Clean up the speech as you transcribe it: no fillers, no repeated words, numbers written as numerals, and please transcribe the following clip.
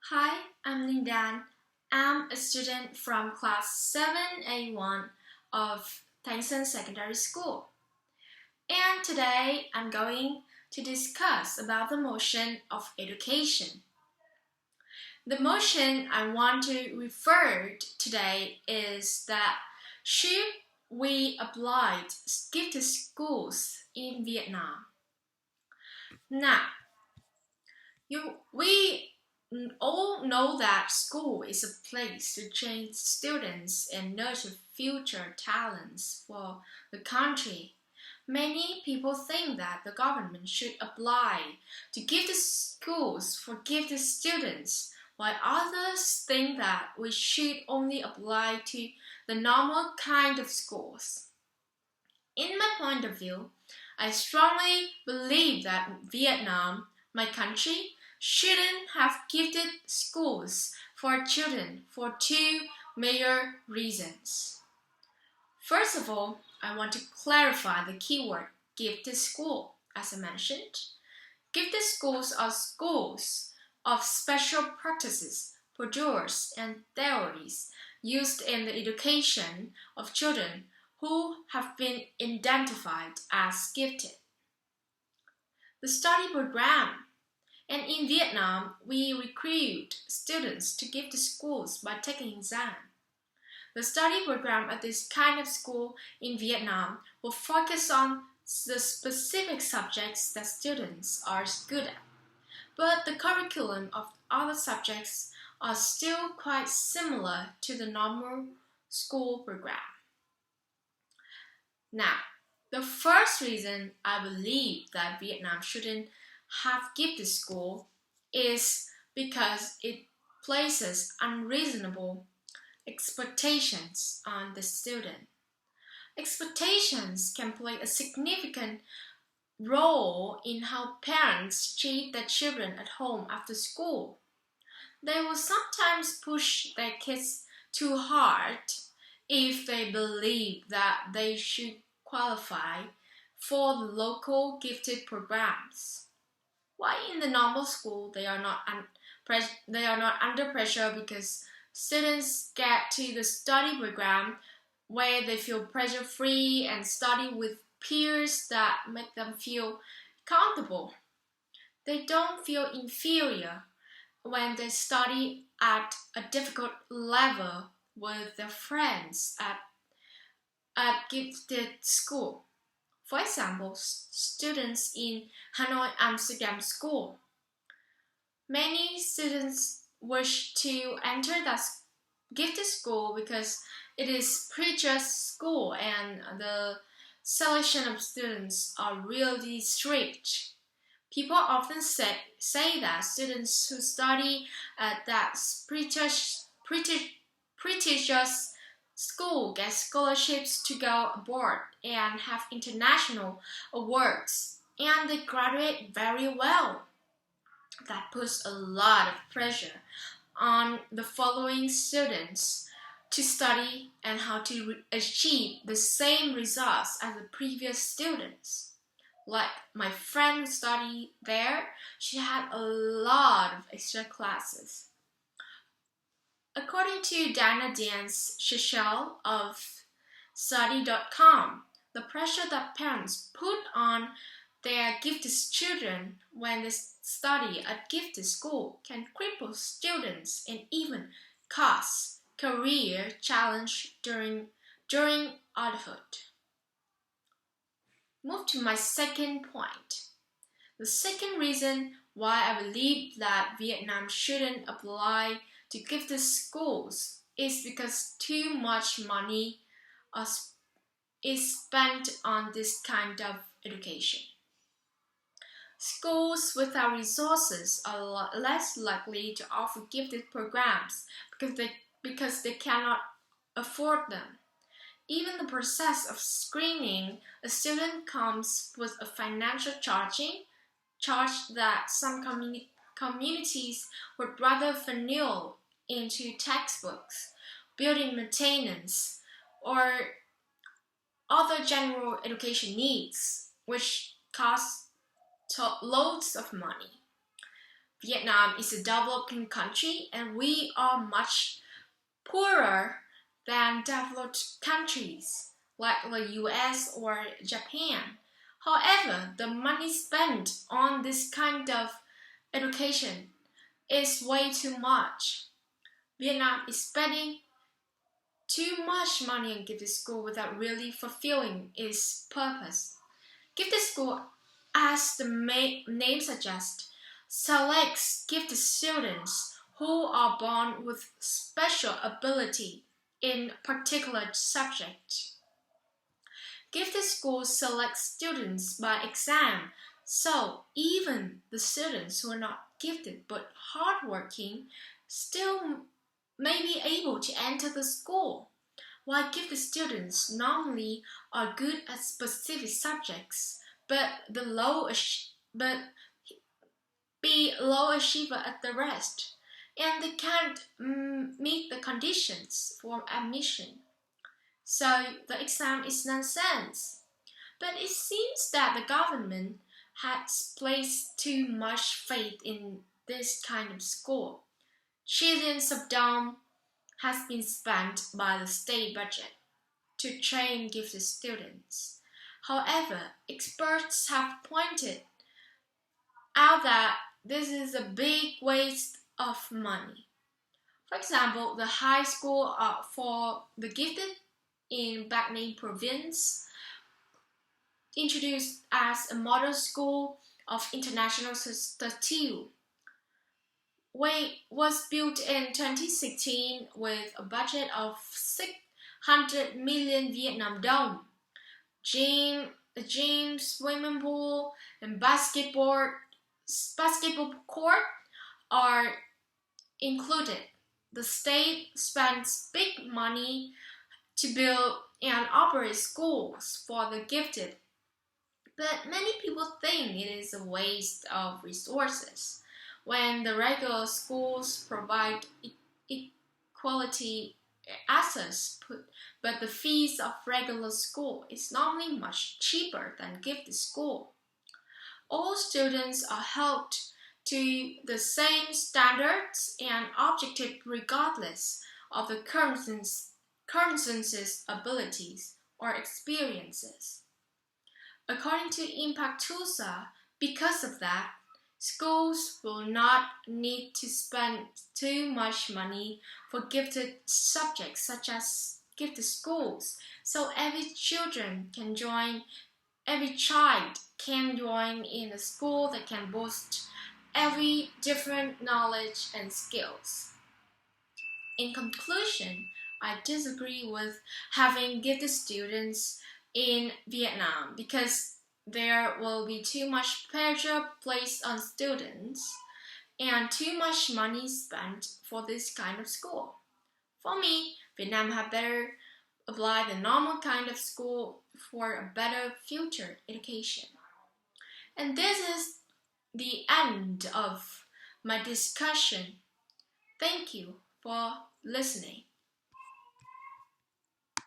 Hi, I'm Linh Đan. I'm a student from class 7A1 of Thanh Xuân Secondary School. And today I'm going to discuss about the motion of education. The motion I want to refer today is that should we apply gift schools in Vietnam? Now, we all know that school is a place to train students and nurture future talents for the country. Many people think that the government should apply to give the schools for gifted students, while others think that we should only apply to the normal kind of schools. In my point of view, I strongly believe that Vietnam, my country, shouldn't have gifted schools for children for two major reasons. First of all, I want to clarify the keyword gifted school. As I mentioned, gifted schools are schools of special practices, procedures, and theories used in the education of children who have been identified as gifted. The study program. And in Vietnam, we recruit students to give to schools by taking exam. The study program at this kind of school in Vietnam will focus on the specific subjects that students are good at. But the curriculum of other subjects are still quite similar to the normal school program. Now, the first reason I believe that Vietnam shouldn't have gifted school is because it places unreasonable expectations on the student. Expectations can play a significant role in how parents treat their children at home after school. They will sometimes push their kids too hard if they believe that they should qualify for the local gifted programs. Why in the normal school they are not under pressure because students get to the study program where they feel pressure free and study with peers that make them feel comfortable. They don't feel inferior when they study at a difficult level with their friends at gifted school. For example, students in Hanoi Amsterdam School. Many students wish to enter that gifted school because it is prestigious school and the selection of students are really strict. People often say that students who study at that prestigious school get scholarships to go abroad and have international awards, and they graduate very well. That puts a lot of pressure on the following students to study and how to achieve the same results as the previous students. Like my friend who studied there, she had a lot of extra classes. According to Dana Dan's Shishel of study.com, the pressure that parents put on their gifted children when they study at gifted school can cripple students and even cause career challenge during adulthood. Move to my second point. The second reason why I believe that Vietnam shouldn't apply to gifted schools is because too much money is spent on this kind of education. Schools without resources are less likely to offer gifted programs because they cannot afford them. Even the process of screening a student comes with a financial charge that some communities would rather funnel into textbooks, building maintenance, or other general education needs, which cost loads of money. Vietnam is a developing country and we are much poorer than developed countries like the US or Japan. However, the money spent on this kind of education is way too much. Vietnam is spending too much money on gifted school without really fulfilling its purpose. Gifted school, as the name suggests, selects gifted students who are born with special ability in particular subject. Gifted schools select students by exam, so even the students who are not gifted but hardworking still may be able to enter the school, while gifted students normally are good at specific subjects, but be low achiever at the rest, and they can't meet the conditions for admission. So the exam is nonsense. But it seems that the government has placed too much faith in this kind of school. Trillions of dollars has been spent by the state budget to train gifted students. However, experts have pointed out that this is a big waste of money. For example, the high school for the gifted in Bac Ninh province, introduced as a model school of international stature, was built in 2016 with a budget of 600 million Vietnam dong. Gym, swimming pool, and basketball court are included. The state spends big money to build and operate schools for the gifted, but many people think it is a waste of resources when the regular schools provide equality access, but the fees of regular school is normally much cheaper than gifted school. All students are held to the same standards and objective regardless of the person's abilities or experiences. According to Impact Tulsa, because of that, schools will not need to spend too much money for gifted subjects such as gifted schools, so every child can join in a school that can boast every different knowledge and skills. In conclusion, I disagree with having gifted students in Vietnam because there will be too much pressure placed on students and too much money spent for this kind of school. For me, Vietnam had better apply the normal kind of school for a better future education. And this is the end of my discussion. Thank you for listening.